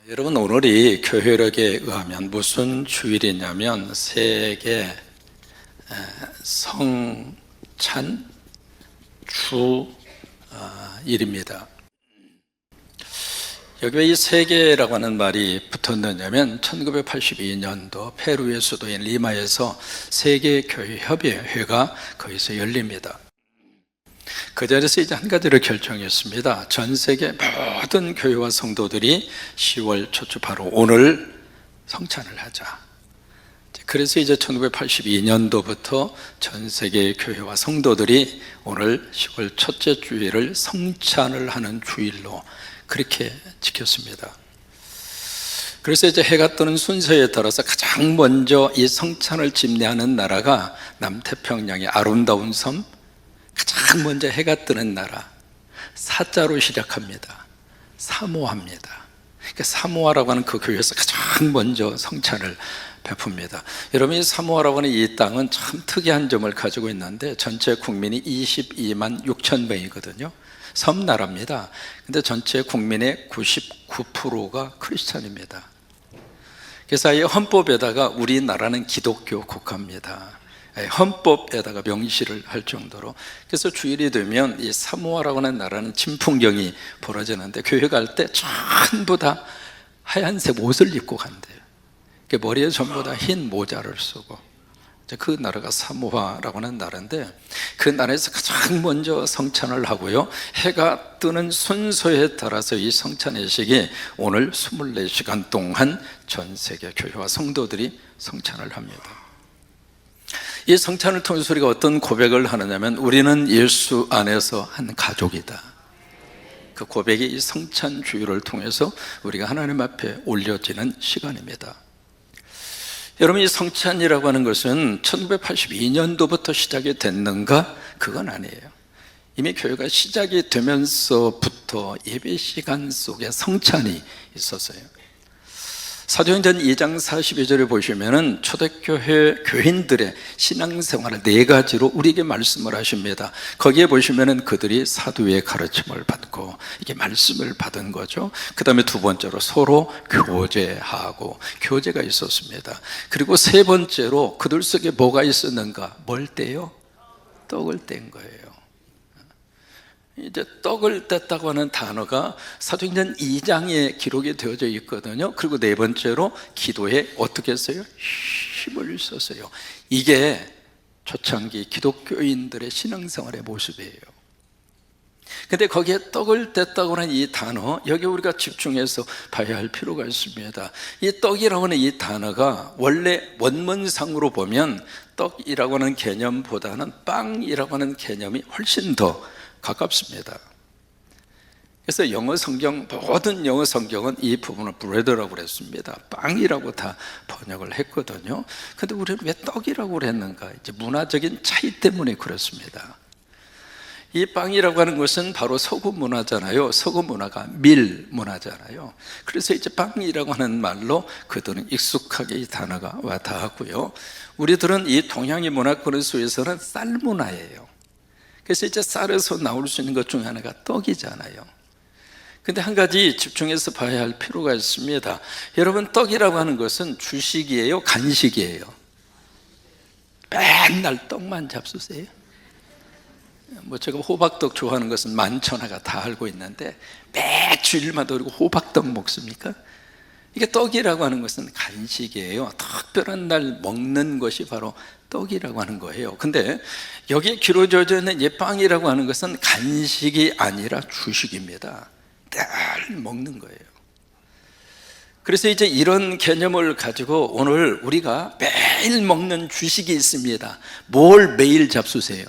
여러분, 오늘이 교회력에 의하면 무슨 주일이냐면 세계 성찬 주일입니다. 여기 왜 이 세계라고 하는 말이 붙었느냐면 1982년도 페루의 수도인 리마에서 세계교회협의회가 거기서 열립니다. 그 자리에서 이제 한 가지를 결정했습니다. 전 세계 모든 교회와 성도들이 10월 초초 바로 오늘 성찬을 하자. 그래서 이제 1982년도부터 전 세계 교회와 성도들이 오늘 10월 첫째 주일을 성찬을 하는 주일로 그렇게 지켰습니다. 그래서 이제 해가 뜨는 순서에 따라서 가장 먼저 이 성찬을 집례하는 나라가 남태평양의 아름다운 섬, 가장 먼저 해가 뜨는 나라, 사자로 시작합니다. 사모아입니다. 그러니까 사모아라고 하는 그 교회에서 가장 먼저 성찬을 베풉니다. 여러분, 이 사모아라고 하는 이 땅은 참 특이한 점을 가지고 있는데 전체 국민이 22만 6천 명이거든요. 섬나라입니다. 근데 전체 국민의 99%가 크리스찬입니다. 그래서 이 헌법에다가 우리나라는 기독교 국가입니다. 헌법에다가 명시를 할 정도로. 그래서 주일이 되면 이 사모아라고 하는 나라는 진풍경이 벌어지는데 교회 갈 때 전부 다 하얀색 옷을 입고 간대요. 머리에 전부 다 흰 모자를 쓰고. 그 나라가 사모아라고 하는 나라인데 그 나라에서 가장 먼저 성찬을 하고요, 해가 뜨는 순서에 따라서 이 성찬 예식이 오늘 24시간 동안 전 세계 교회와 성도들이 성찬을 합니다. 이 성찬을 통해서 우리가 어떤 고백을 하느냐면 우리는 예수 안에서 한 가족이다. 그 고백이 이 성찬 주일을 통해서 우리가 하나님 앞에 올려지는 시간입니다. 여러분, 이 성찬이라고 하는 것은 1982년도부터 시작이 됐는가? 그건 아니에요. 이미 교회가 시작이 되면서부터 예배 시간 속에 성찬이 있었어요. 사도행전 2장 42절에 보시면은 초대교회 교인들의 신앙생활을 네 가지로 우리에게 말씀을 하십니다. 거기에 보시면은 그들이 사도의 가르침을 받고 이게 말씀을 받은 거죠. 그 다음에 두 번째로 서로 교제하고 교제가 있었습니다. 그리고 세 번째로 그들 속에 뭐가 있었는가? 뭘 떼요? 떡을 뗀 거예요. 이제 떡을 뗐다고 하는 단어가 사도행전 2장에 기록이 되어져 있거든요. 그리고 네 번째로 기도에 어떻게 했어요? 힘을 썼어요. 이게 초창기 기독교인들의 신앙생활의 모습이에요. 근데 거기에 떡을 뗐다고 하는 이 단어, 여기 우리가 집중해서 봐야 할 필요가 있습니다. 이 떡이라고 하는 이 단어가 원래 원문상으로 보면 떡이라고 하는 개념보다는 빵이라고 하는 개념이 훨씬 더 가깝습니다. 그래서 영어 성경, 모든 영어 성경은 이 부분을 bread라고 그랬습니다. 빵이라고 다 번역을 했거든요. 근데 우리는 왜 떡이라고 그랬는가? 이제 문화적인 차이 때문에 그렇습니다. 이 빵이라고 하는 것은 바로 서구 문화잖아요. 서구 문화가 밀 문화잖아요. 그래서 이제 빵이라고 하는 말로 그들은 익숙하게 이 단어가 와 닿았고요. 우리들은 이 동양의 문화권 속에서는 쌀 문화예요. 그래서 이제 쌀에서 나올 수 있는 것 중에 하나가 떡이잖아요. 근데 한 가지 집중해서 봐야 할 필요가 있습니다. 여러분, 떡이라고 하는 것은 주식이에요? 간식이에요? 맨날 떡만 잡수세요? 제가 호박떡 좋아하는 것은 만천하가 다 알고 있는데 매 주일마다 그리고 호박떡 먹습니까? 이게 떡이라고 하는 것은 간식이에요. 특별한 날 먹는 것이 바로 떡이라고 하는 거예요. 근데 여기에 기록되어 있는 이 빵이라고 하는 것은 간식이 아니라 주식입니다. 늘 먹는 거예요. 그래서 이제 이런 개념을 가지고 오늘 우리가 매일 먹는 주식이 있습니다. 뭘 매일 잡수세요?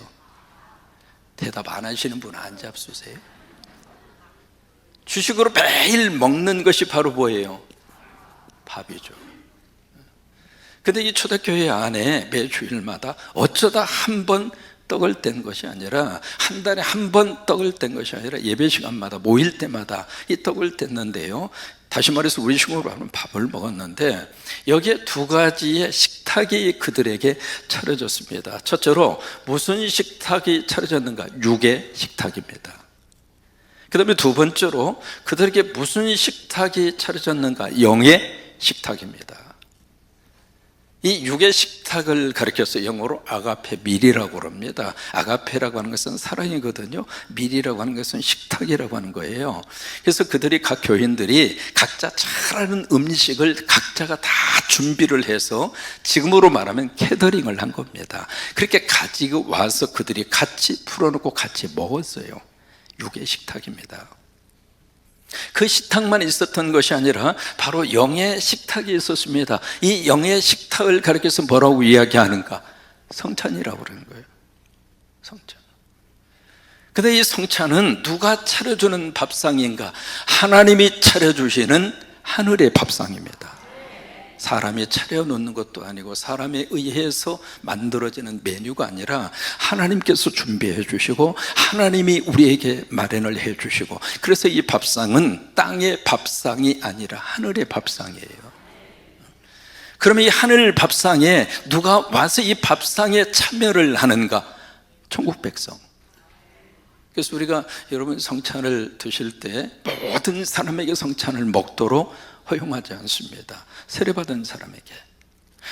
대답 안 하시는 분 안 잡수세요? 주식으로 매일 먹는 것이 바로 뭐예요? 밥이죠. 근데 이 초대교회 안에 매 주일마다 어쩌다 한 번 떡을 뗀 것이 아니라 한 달에 한 번 떡을 뗀 것이 아니라 예배 시간마다 모일 때마다 이 떡을 뗐는데요, 다시 말해서 우리식으로 하면 밥을 먹었는데 여기에 두 가지의 식탁이 그들에게 차려졌습니다. 첫째로 무슨 식탁이 차려졌는가? 육의 식탁입니다. 그 다음에 두 번째로 그들에게 무슨 식탁이 차려졌는가? 영의 식탁입니다. 이 육의 식탁을 가리켜서 영어로 아가페 밀이라고 합니다. 아가페라고 하는 것은 사랑이거든요. 밀이라고 하는 것은 식탁이라고 하는 거예요. 그래서 그들이 각 교인들이 각자 잘하는 음식을 각자가 다 준비를 해서 지금으로 말하면 캐더링을 한 겁니다. 그렇게 가지고 와서 그들이 같이 풀어놓고 같이 먹었어요. 육의 식탁입니다. 그 식탁만 있었던 것이 아니라 바로 영의 식탁이 있었습니다. 이 영의 식탁을 가리켜서 뭐라고 이야기하는가? 성찬이라고 그러는 거예요. 성찬. 근데 이 성찬은 누가 차려주는 밥상인가? 하나님이 차려주시는 하늘의 밥상입니다. 사람이 차려놓는 것도 아니고 사람에 의해서 만들어지는 메뉴가 아니라 하나님께서 준비해 주시고 하나님이 우리에게 마련을 해 주시고, 그래서 이 밥상은 땅의 밥상이 아니라 하늘의 밥상이에요. 그러면 이 하늘 밥상에 누가 와서 이 밥상에 참여를 하는가? 천국 백성. 그래서 우리가 여러분 성찬을 드실 때 모든 사람에게 성찬을 먹도록 허용하지 않습니다. 세례받은 사람에게,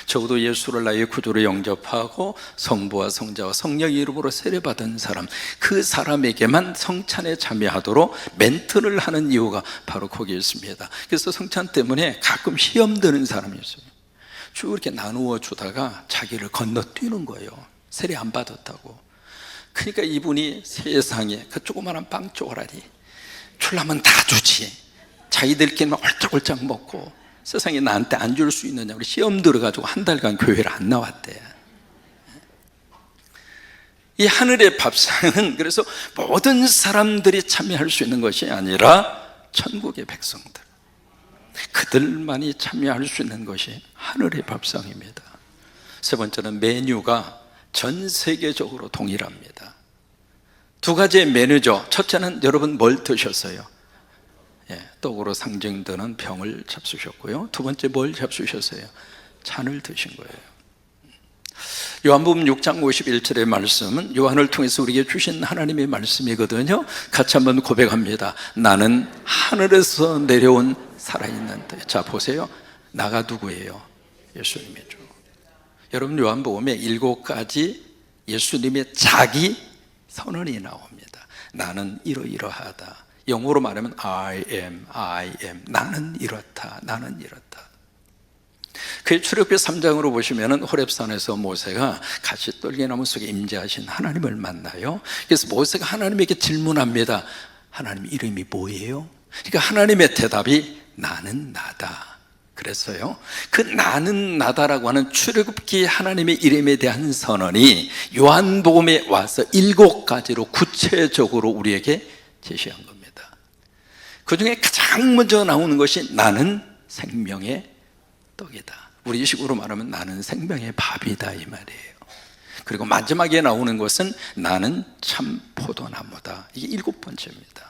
적어도 예수를 나의 구주로 영접하고 성부와 성자와 성령의 이름으로 세례받은 사람, 그 사람에게만 성찬에 참여하도록 멘트를 하는 이유가 바로 거기에 있습니다. 그래서 성찬 때문에 가끔 시험 드는 사람이 있어요. 쭉 이렇게 나누어 주다가 자기를 건너뛰는 거예요. 세례 안 받았다고. 그러니까 이분이 세상에 그 조그마한 빵 쪼가리 주려면 다 주지, 자기들끼리만 홀짝홀짝 먹고 세상에 나한테 안 줄 수 있느냐, 우리 시험 들어가지고 한 달간 교회를 안 나왔대. 이 하늘의 밥상은 그래서 모든 사람들이 참여할 수 있는 것이 아니라 천국의 백성들, 그들만이 참여할 수 있는 것이 하늘의 밥상입니다. 세 번째는 메뉴가 전 세계적으로 동일합니다. 두 가지의 메뉴죠. 첫째는 여러분 뭘 드셨어요? 떡으로 상징되는 병을 잡수셨고요. 두 번째 뭘 잡수셨어요? 잔을 드신 거예요. 요한복음 6장 51절의 말씀은 요한을 통해서 우리에게 주신 하나님의 말씀이거든요. 같이 한번 고백합니다. 나는 하늘에서 내려온 살아있는 떡. 자 보세요, 나가 누구예요? 예수님이죠. 여러분 요한복음에 7가지 예수님의 자기 선언이 나옵니다. 나는 이러이러하다. 영어로 말하면 I am, 나는 이렇다, 나는 이렇다. 그 출애굽기 3장으로 보시면 호렙산에서 모세가 가시 떨기나무 속에 임재하신 하나님을 만나요. 그래서 모세가 하나님에게 질문합니다. 하나님 이름이 뭐예요? 그러니까 하나님의 대답이 나는 나다. 그래서요, 그 나는 나다라고 하는 출애굽기 하나님의 이름에 대한 선언이 요한복음에 와서 7가지로 구체적으로 우리에게 제시한 겁니다. 그 중에 가장 먼저 나오는 것이 나는 생명의 떡이다. 우리 식으로 말하면 나는 생명의 밥이다 이 말이에요. 그리고 마지막에 나오는 것은 나는 참 포도나무다. 이게 7번째입니다.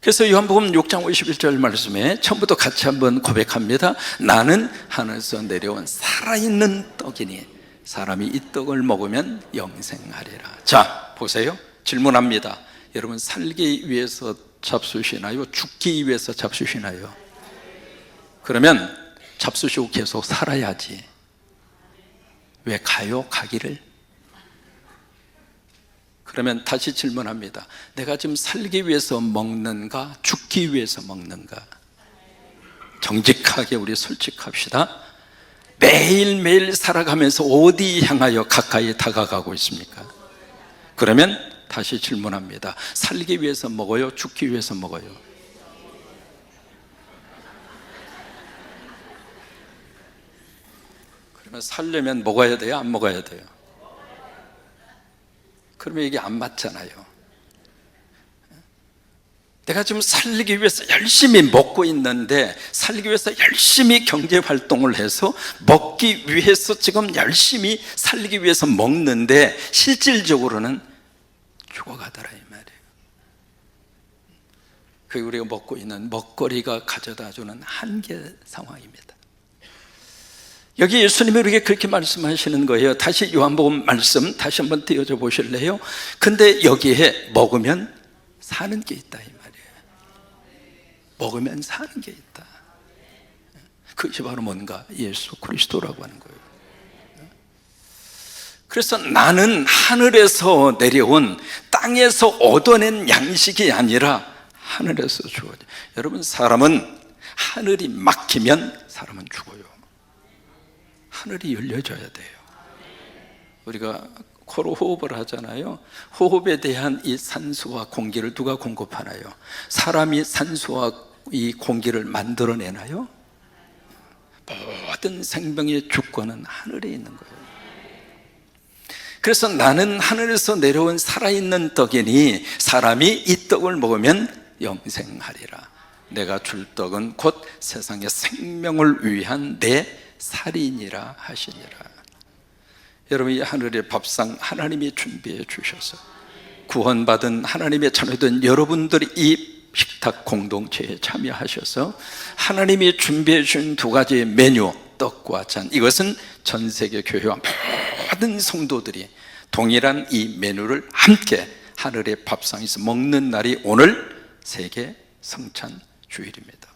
그래서 요한복음 6장 51절 말씀에 처음부터 같이 한번 고백합니다. 나는 하늘에서 내려온 살아있는 떡이니 사람이 이 떡을 먹으면 영생하리라. 자 보세요, 질문합니다. 여러분 살기 위해서 잡수시나요? 죽기 위해서 잡수시나요? 그러면 잡수시고 계속 살아야지. 왜 가요? 가기를? 그러면 다시 질문합니다. 내가 지금 살기 위해서 먹는가? 죽기 위해서 먹는가? 정직하게 우리 솔직합시다. 매일매일 살아가면서 어디 향하여 가까이 다가가고 있습니까? 그러면 다시 질문합니다. 살기 위해서 먹어요? 죽기 위해서 먹어요? 그러면 살려면 먹어야 돼요? 안 먹어야 돼요? 그러면 이게 안 맞잖아요. 내가 지금 살기 위해서 열심히 먹고 있는데, 살기 위해서 열심히 경제활동을 해서 먹기 위해서 지금 열심히 살기 위해서 먹는데 실질적으로는 죽어가더라 이 말이에요. 그게 우리가 먹고 있는 먹거리가 가져다주는 한계 상황입니다. 여기 예수님이 우리에게 그렇게 말씀하시는 거예요. 다시 요한복음 말씀 다시 한번 띄워줘 보실래요? 근데 여기에 먹으면 사는 게 있다 이 말이에요. 먹으면 사는 게 있다. 그것이 바로 뭔가? 예수 그리스도라고 하는 거예요. 그래서 나는 하늘에서 내려온 땅에서 얻어낸 양식이 아니라 하늘에서 주어져. 여러분, 사람은 하늘이 막히면 사람은 죽어요. 하늘이 열려져야 돼요. 우리가 코로 호흡을 하잖아요. 호흡에 대한 이 산소와 공기를 누가 공급하나요? 사람이 산소와 이 공기를 만들어내나요? 모든 생명의 주권은 하늘에 있는 거예요. 그래서 나는 하늘에서 내려온 살아있는 떡이니 사람이 이 떡을 먹으면 영생하리라. 내가 줄 떡은 곧 세상의 생명을 위한 내 살이니라 하시니라. 여러분, 이 하늘의 밥상 하나님이 준비해 주셔서 구원받은 하나님의 자녀된 여러분들이 이 식탁 공동체에 참여하셔서 하나님이 준비해 준 두 가지의 메뉴, 떡과 잔, 이것은 전 세계 교회와 모든 성도들이 동일한 이 메뉴를 함께 하늘의 밥상에서 먹는 날이 오늘 세계 성찬 주일입니다.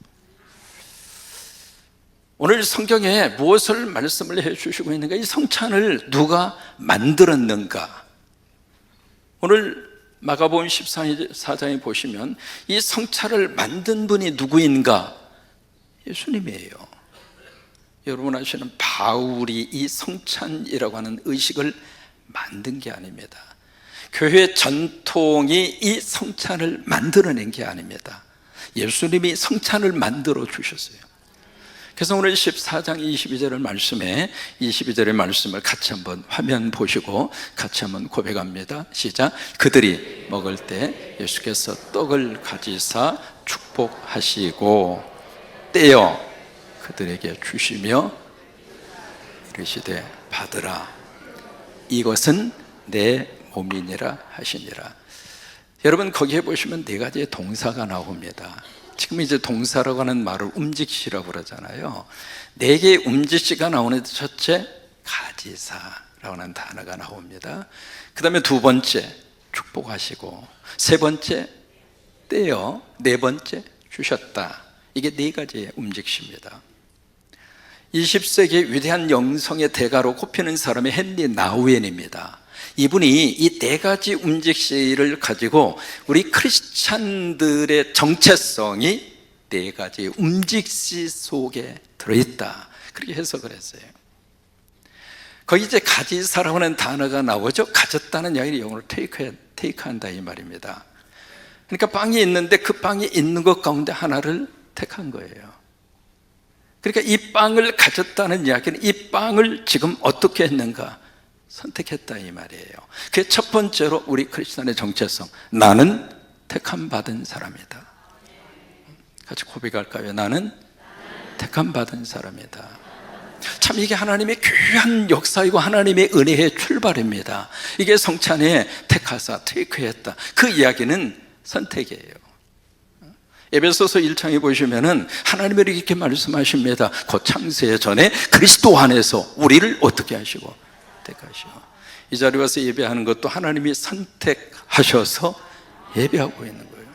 오늘 성경에 무엇을 말씀을 해주시고 있는가? 이 성찬을 누가 만들었는가? 오늘 마가복음 14장에 보시면 이 성찬을 만든 분이 누구인가? 예수님이에요. 여러분 아시는 바울이 이 성찬이라고 하는 의식을 만든 게 아닙니다. 교회 전통이 이 성찬을 만들어낸 게 아닙니다. 예수님이 성찬을 만들어 주셨어요. 그래서 오늘 14장 22절의 말씀에 22절의 말씀을 같이 한번 화면 보시고 같이 한번 고백합니다. 시작. 그들이 먹을 때 예수께서 떡을 가지사 축복하시고 떼어 그들에게 주시며 이르시되 받으라, 이것은 내 몸이니라 하시니라. 여러분, 거기에 보시면 네 가지의 동사가 나옵니다. 지금 이제 동사라고 하는 말을 움직시라고 그러잖아요. 네 개의 움직시가 나오는데 첫째 가지사라고 하는 단어가 나옵니다. 그 다음에 두 번째 축복하시고, 세 번째 떼어, 네 번째 주셨다. 이게 네 가지의 움직시입니다. 20세기 위대한 영성의 대가로 꼽히는 사람이 헨리 나우엔입니다. 이분이 이 네 가지 움직시를 가지고 우리 크리스찬들의 정체성이 네 가지 움직시 속에 들어있다, 그렇게 해석을 했어요. 거기 이제 가지사라고 하는 단어가 나오죠. 가졌다는 이야기를 영어로 테이크한다 이 말입니다. 그러니까 빵이 있는데 그 빵이 있는 것 가운데 하나를 택한 거예요. 그러니까 이 빵을 가졌다는 이야기는 이 빵을 지금 어떻게 했는가? 선택했다 이 말이에요. 그게 첫 번째로 우리 크리스천의 정체성, 나는 택함 받은 사람이다. 같이 고백할까요? 나는 택함 받은 사람이다. 참 이게 하나님의 귀한 역사이고 하나님의 은혜의 출발입니다. 이게 성찬에 택하사 테이크했다, 그 이야기는 선택이에요. 에베소서 1장에 보시면은 하나님이 이렇게 말씀하십니다. 곧 창세 전에 그리스도 안에서 우리를 어떻게 하시고 택하시오. 이 자리에 와서 예배하는 것도 하나님이 선택하셔서 예배하고 있는 거예요.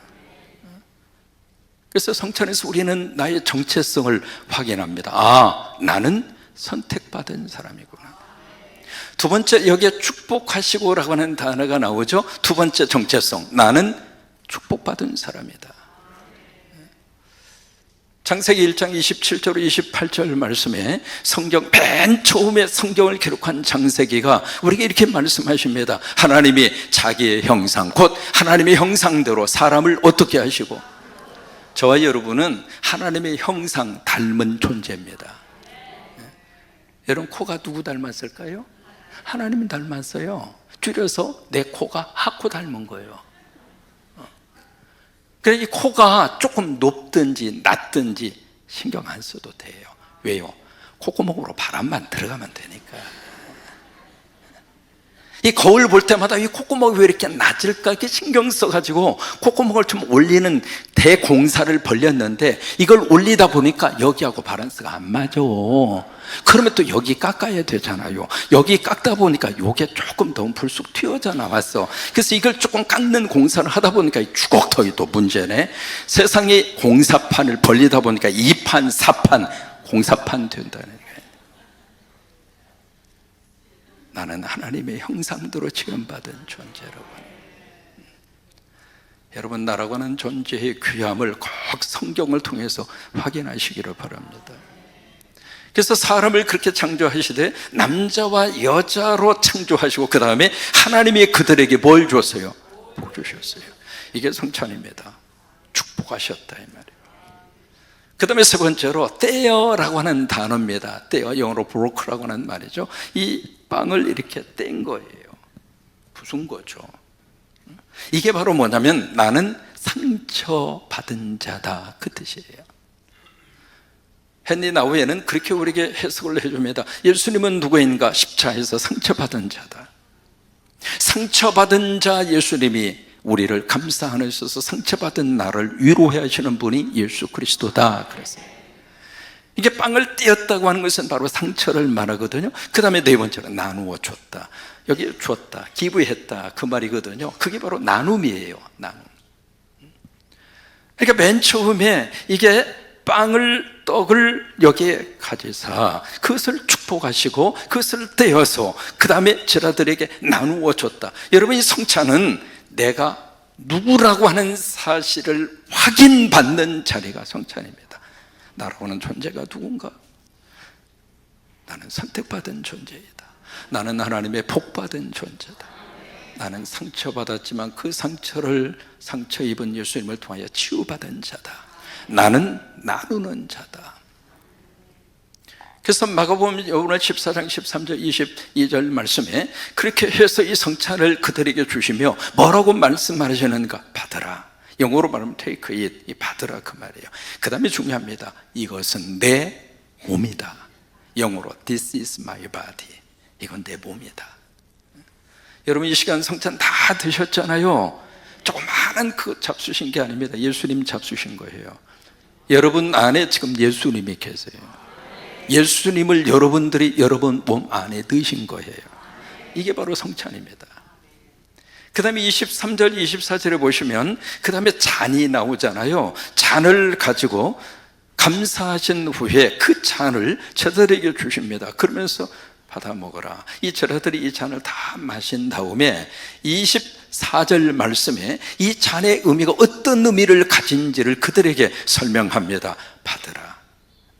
그래서 성찬에서 우리는 나의 정체성을 확인합니다. 아, 나는 선택받은 사람이구나. 두 번째, 여기에 축복하시고라고 하는 단어가 나오죠. 두 번째 정체성, 나는 축복받은 사람이다. 창세기 1장 27절 28절 말씀에 성경 맨 처음에 성경을 기록한 창세기가 우리에게 이렇게 말씀하십니다. 하나님이 자기의 형상, 곧 하나님의 형상대로 사람을 어떻게 하시고, 저와 여러분은 하나님의 형상 닮은 존재입니다. 여러분, 코가 누구 닮았을까요? 하나님이 닮았어요. 줄여서 내 코가 하코 닮은 거예요. 그래서 이 코가 조금 높든지 낮든지 신경 안 써도 돼요. 왜요? 콧구멍으로 바람만 들어가면 되니까. 이 거울 볼 때마다 이 콧구멍이 왜 이렇게 낮을까 이렇게 신경 써가지고 콧구멍을 좀 올리는 대공사를 벌렸는데, 이걸 올리다 보니까 여기하고 밸런스가 안 맞아. 그러면 또 여기 깎아야 되잖아요. 여기 깎다 보니까 요게 조금 더 불쑥 튀어져 나왔어. 그래서 이걸 조금 깎는 공사를 하다 보니까 이 주걱턱이 또 문제네. 세상에 공사판을 벌리다 보니까 2판, 4판 공사판 된다는 거예요. 나는 하나님의 형상대로 지음받은 존재라고. 여러분, 나라고 하는 존재의 귀함을 꼭 성경을 통해서 확인하시기를 바랍니다. 그래서 사람을 그렇게 창조하시되 남자와 여자로 창조하시고, 그 다음에 하나님이 그들에게 뭘 줬어요? 복 주셨어요. 이게 성찬입니다. 축복하셨다 이 말이에요. 그 다음에 세 번째로 떼어라고 하는 단어입니다. 떼어, 영어로 broke라고 하는 말이죠. 이 빵을 이렇게 뗀 거예요. 부순 거죠. 이게 바로 뭐냐면 나는 상처받은 자다, 그 뜻이에요. 헨리 나우에는 그렇게 우리에게 해석을 해줍니다. 예수님은 누구인가? 십자에서 상처받은 자다. 상처받은 자 예수님이 우리를 감싸 안으셔서 상처받은 나를 위로해 하시는 분이 예수 그리스도다 그랬어요. 이게 빵을 떼었다고 하는 것은 바로 상처를 말하거든요. 그 다음에 네 번째로 나누어 줬다. 여기 줬다, 기부했다, 그 말이거든요. 그게 바로 나눔이에요. 나눔. 그러니까 맨 처음에 이게 빵을, 떡을 여기에 가지사 그것을 축복하시고 그것을 떼어서 그 다음에 제자들에게 나누어 줬다. 여러분, 이 성찬은 내가 누구라고 하는 사실을 확인받는 자리가 성찬입니다. 나라고 하는 존재가 누군가? 나는 선택받은 존재이다. 나는 하나님의 복받은 존재다. 나는 상처받았지만 그 상처를 상처 입은 예수님을 통하여 치유받은 자다. 나는 나누는 자다. 그래서 마가복음 오늘 14장 13절 22절 말씀에 그렇게 해서 이 성찬을 그들에게 주시며 뭐라고 말씀하시는가? 받으라. 영어로 말하면 take it, 이 받으라 그 말이에요. 그 다음에 중요합니다. 이것은 내 몸이다. 영어로 this is my body. 이건 내 몸이다. 여러분, 이 시간 성찬 다 드셨잖아요. 조그마한 그 잡수신 게 아닙니다. 예수님 잡수신 거예요. 여러분 안에 지금 예수님이 계세요. 예수님을 여러분들이 여러분 몸 안에 드신 거예요. 이게 바로 성찬입니다. 그 다음에 23절 24절에 보시면 그 다음에 잔이 나오잖아요. 잔을 가지고 감사하신 후에 그 잔을 제자들에게 주십니다. 그러면서 받아 먹어라. 이 제자들이 이 잔을 다 마신 다음에 24절 말씀에 이 잔의 의미가 어떤 의미를 가진지를 그들에게 설명합니다. 받으라.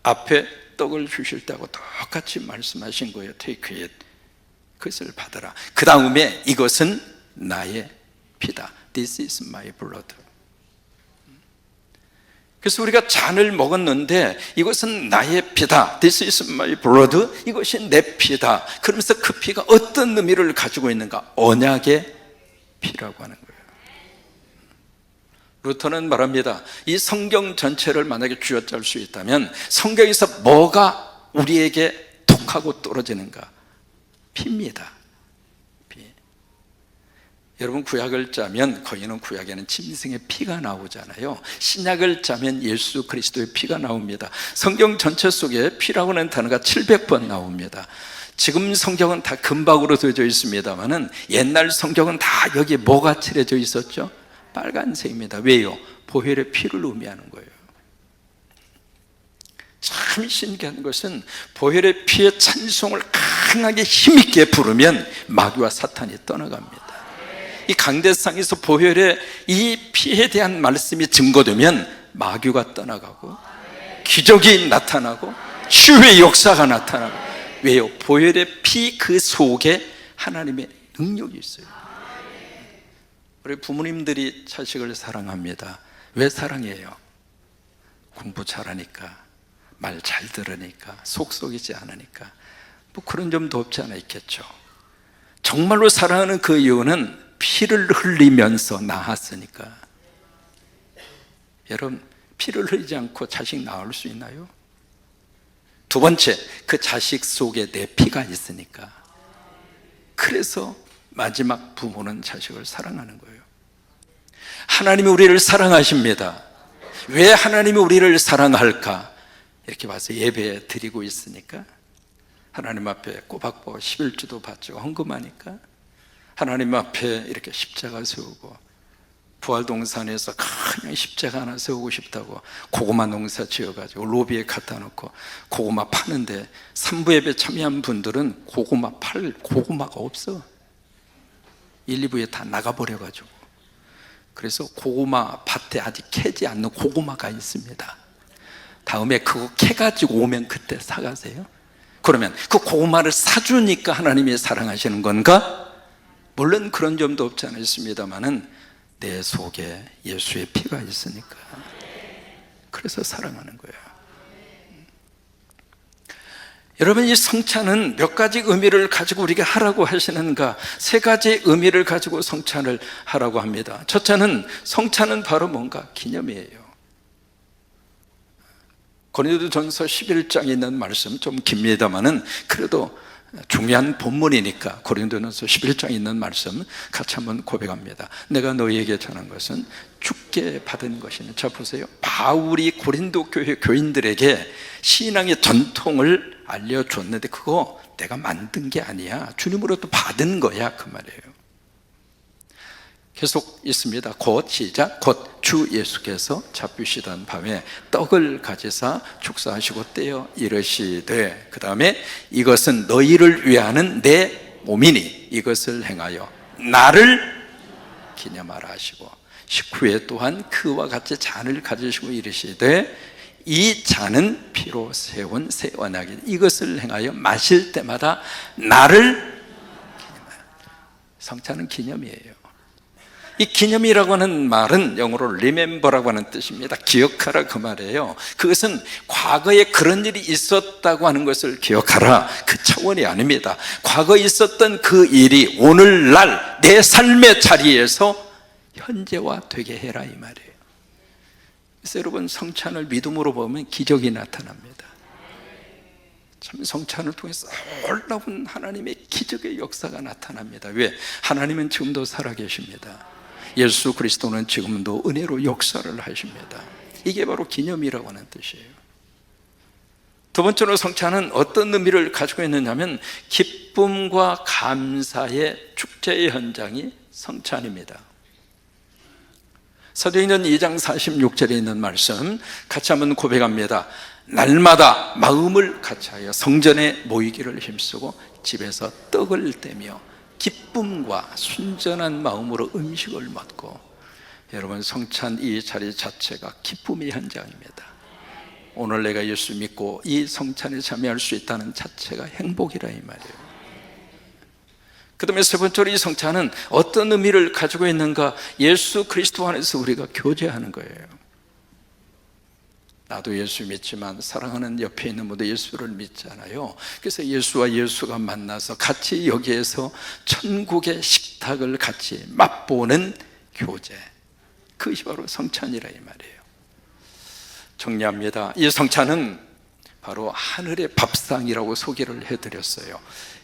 앞에 떡을 주실 때하고 똑같이 말씀하신 거예요. Take it. 그것을 받으라. 그 다음에 이것은 나의 피다. This is my blood. 그래서 우리가 잔을 먹었는데 이것은 나의 피다. This is my blood. 이것이 내 피다. 그러면서 그 피가 어떤 의미를 가지고 있는가? 언약의 피라고 하는 거예요. 루터는 말합니다. 이 성경 전체를 만약에 쥐어짤 수 있다면 성경에서 뭐가 우리에게 톡하고 떨어지는가? 피입니다. 피. 여러분, 구약을 짜면 거기는 구약에는 짐승의 피가 나오잖아요. 신약을 짜면 예수 그리스도의 피가 나옵니다. 성경 전체 속에 피라고 하는 단어가 700번 나옵니다. 지금 성경은 다 금박으로 되어져 있습니다만은 옛날 성경은 다 여기에 뭐가 칠해져 있었죠? 빨간색입니다. 왜요? 보혈의 피를 의미하는 거예요. 참 신기한 것은 보혈의 피의 찬송을 강하게 힘있게 부르면 마귀와 사탄이 떠나갑니다. 이 강대상에서 보혈의 이 피에 대한 말씀이 증거되면 마귀가 떠나가고 기적이 나타나고 치유의 역사가 나타나고. 왜요? 보혈의 피 그 속에 하나님의 능력이 있어요. 우리 부모님들이 자식을 사랑합니다. 왜 사랑해요? 공부 잘하니까, 말 잘 들으니까, 속 썩이지 않으니까. 뭐 그런 점도 없지 않아 있겠죠. 정말로 사랑하는 그 이유는 피를 흘리면서 낳았으니까. 여러분, 피를 흘리지 않고 자식 낳을 수 있나요? 두 번째, 그 자식 속에 내 피가 있으니까. 그래서 마지막 부모는 자식을 사랑하는 거예요. 하나님이 우리를 사랑하십니다. 왜 하나님이 우리를 사랑할까? 이렇게 봐서 예배 드리고 있으니까, 하나님 앞에 꼬박꼬박 11주도 바치고 헌금하니까, 하나님 앞에 이렇게 십자가 세우고, 부활동산에서 그냥 십자가 하나 세우고 싶다고 고구마 농사 지어가지고 로비에 갖다 놓고 고구마 파는데, 삼부 예배 참여한 분들은 고구마 팔 고구마가 없어. 1, 2부에 다 나가버려가지고. 그래서 고구마 밭에 아직 캐지 않는 고구마가 있습니다. 다음에 그거 캐가지고 오면 그때 사가세요. 그러면 그 고구마를 사주니까 하나님이 사랑하시는 건가? 물론 그런 점도 없지 않아 있습니다만은 내 속에 예수의 피가 있으니까, 그래서 사랑하는 거예요. 여러분, 이 성찬은 몇 가지 의미를 가지고 우리가 하라고 하시는가? 세 가지 의미를 가지고 성찬을 하라고 합니다. 첫째는, 성찬은 바로 뭔가 기념이에요. 고린도전서 11장에 있는 말씀 좀 깁니다만은 그래도 중요한 본문이니까 고린도전서 11장에 있는 말씀 같이 한번 고백합니다. 내가 너희에게 전한 것은 주께 받은 것이니. 자 보세요, 바울이 고린도 교회 교인들에게 신앙의 전통을 알려줬는데 그거 내가 만든 게 아니야, 주님으로부터 받은 거야, 그 말이에요. 계속 있습니다. 곧, 시작. 곧 주 예수께서 잡히시던 밤에 떡을 가지사 축사하시고 떼어 이르시되, 그 다음에 이것은 너희를 위하는 내 몸이니 이것을 행하여 나를 기념하라 하시고, 식후에 또한 그와 같이 잔을 가지시고 이르시되 이 잔은 피로 세운 새 언약이니 이것을 행하여 마실 때마다 나를 기념하라. 성찬은 기념이에요. 이 기념이라고 하는 말은 영어로 remember라고 하는 뜻입니다. 기억하라, 그 말이에요. 그것은 과거에 그런 일이 있었다고 하는 것을 기억하라, 그 차원이 아닙니다. 과거에 있었던 그 일이 오늘날 내 삶의 자리에서 현재화 되게 해라, 이 말이에요. 그래서 여러분, 성찬을 믿음으로 보면 기적이 나타납니다. 참, 성찬을 통해서 놀라운 하나님의 기적의 역사가 나타납니다. 왜? 하나님은 지금도 살아계십니다. 예수 그리스도는 지금도 은혜로 역사를 하십니다. 이게 바로 기념이라고 하는 뜻이에요. 두 번째로, 성찬은 어떤 의미를 가지고 있느냐면 기쁨과 감사의 축제의 현장이 성찬입니다. 사도행전 2장 46절에 있는 말씀 같이 한번 고백합니다. 날마다 마음을 같이하여 성전에 모이기를 힘쓰고 집에서 떡을 떼며 기쁨과 순전한 마음으로 음식을 먹고. 여러분, 성찬 이 자리 자체가 기쁨의 현장입니다. 오늘 내가 예수 믿고 이 성찬에 참여할 수 있다는 자체가 행복이라, 이 말이에요. 그 다음에 세 번째로, 이 성찬은 어떤 의미를 가지고 있는가? 예수 그리스도 안에서 우리가 교제하는 거예요. 나도 예수 믿지만 사랑하는 옆에 있는 분도 예수를 믿잖아요. 그래서 예수와 예수가 만나서 같이 여기에서 천국의 식탁을 같이 맛보는 교제, 그것이 바로 성찬이라, 이 말이에요. 정리합니다. 이 성찬은 바로 하늘의 밥상이라고 소개를 해드렸어요.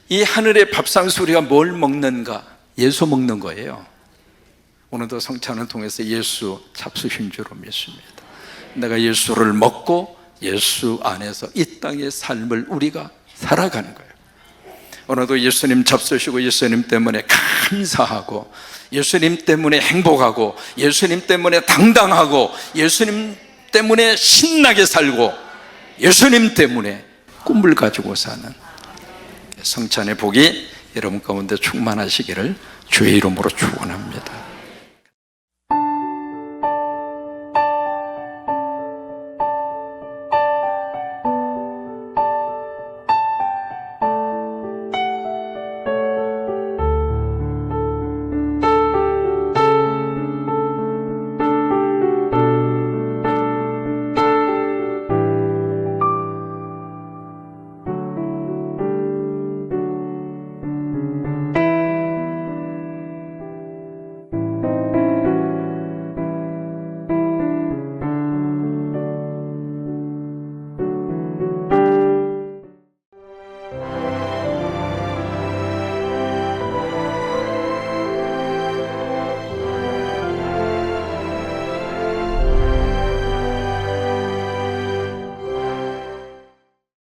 이 하늘의 밥상에서 우리가 뭘 먹는가? 예수 먹는 거예요. 오늘도 성찬을 통해서 예수 잡수신 줄로 믿습니다. 내가 예수를 먹고 예수 안에서 이 땅의 삶을 우리가 살아가는 거예요. 오늘도 예수님 잡수시고 예수님 때문에 감사하고, 예수님 때문에 행복하고, 예수님 때문에 당당하고, 예수님 때문에 신나게 살고, 예수님 때문에 꿈을 가지고 사는 성찬의 복이 여러분 가운데 충만하시기를 주의 이름으로 축원합니다.